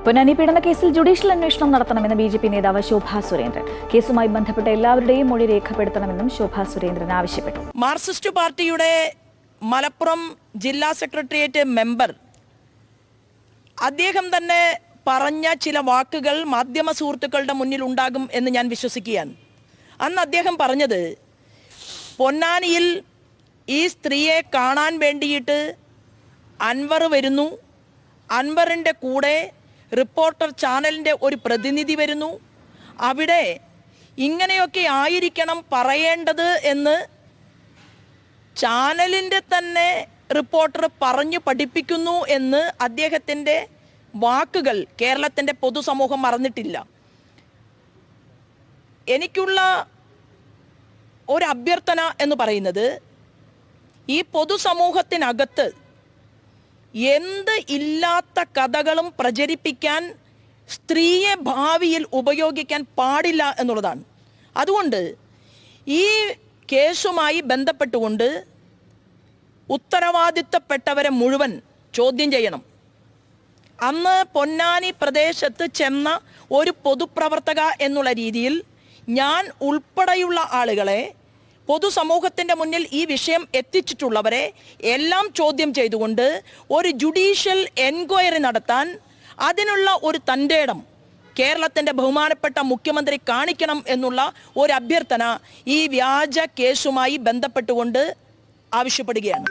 പൊന്നാനി പീഡന കേസിൽ ജുഡീഷ്യൽ അന്വേഷണം നടത്തണമെന്ന് ബിജെപി നേതാവ് ശോഭാ സുരേന്ദ്രൻ. കേസുമായി ബന്ധപ്പെട്ട എല്ലാവരുടെയും മൊഴി രേഖപ്പെടുത്തണമെന്നും ശോഭാ സുരേന്ദ്രൻ ആവശ്യപ്പെട്ടു. മാർക്സിസ്റ്റ് പാർട്ടിയുടെ മലപ്പുറം ജില്ലാ സെക്രട്ടേറിയറ്റ് മെമ്പർ അദ്ദേഹം തന്നെ പറഞ്ഞ ചില വാക്കുകൾ മാധ്യമ സുഹൃത്തുക്കളുടെ മുന്നിൽ ഉണ്ടാകും എന്ന് ഞാൻ വിശ്വസിക്കുകയാണ്. അന്ന് അദ്ദേഹം പറഞ്ഞത്, പൊന്നാനിയിൽ ഈ സ്ത്രീയെ കാണാൻ വേണ്ടിയിട്ട് അൻവർ വരുന്നു, അൻവറിൻ്റെ കൂടെ റിപ്പോർട്ടർ ചാനലിൻ്റെ ഒരു പ്രതിനിധി വരുന്നു, അവിടെ ഇങ്ങനെയൊക്കെ ആയിരിക്കണം പറയേണ്ടത് എന്ന് ചാനലിൻ്റെ തന്നെ റിപ്പോർട്ടർ പറഞ്ഞു പഠിപ്പിക്കുന്നു എന്ന് അദ്ദേഹത്തിൻ്റെ വാക്കുകൾ കേരളത്തിൻ്റെ പൊതുസമൂഹം മറന്നിട്ടില്ല. എനിക്കുള്ള ഒരു അഭ്യർത്ഥന എന്ന് പറയുന്നത്, ഈ പൊതുസമൂഹത്തിനകത്ത് എന്ത് ഇല്ലാത്ത കഥകളും പ്രചരിപ്പിക്കാൻ സ്ത്രീയെ ഭാവിയിൽ ഉപയോഗിക്കാൻ പാടില്ല എന്നുള്ളതാണ്. അതുകൊണ്ട് ഈ കേസുമായി ബന്ധപ്പെട്ടുകൊണ്ട് ഉത്തരവാദിത്തപ്പെട്ടവരെ മുഴുവൻ ചോദ്യം ചെയ്യണം. അന്ന് പൊന്നാനി പ്രദേശത്ത് ചെന്ന ഒരു പൊതുപ്രവർത്തക എന്നുള്ള രീതിയിൽ ഞാൻ ഉൾപ്പെടെയുള്ള ആളുകളെ, പൊതുസമൂഹത്തിൻ്റെ മുന്നിൽ ഈ വിഷയം എത്തിച്ചിട്ടുള്ളവരെ എല്ലാം ചോദ്യം ചെയ്തുകൊണ്ട് ഒരു ജുഡീഷ്യൽ എൻക്വയറി നടത്താൻ അതിനുള്ള ഒരു തൻ്റെടം കേരളത്തിൻ്റെ ബഹുമാനപ്പെട്ട മുഖ്യമന്ത്രി കാണിക്കണം എന്നുള്ള ഒരു അഭ്യർത്ഥന ഈ വ്യാജ കേസുമായി ബന്ധപ്പെട്ടുകൊണ്ട് ആവശ്യപ്പെടുകയാണ്.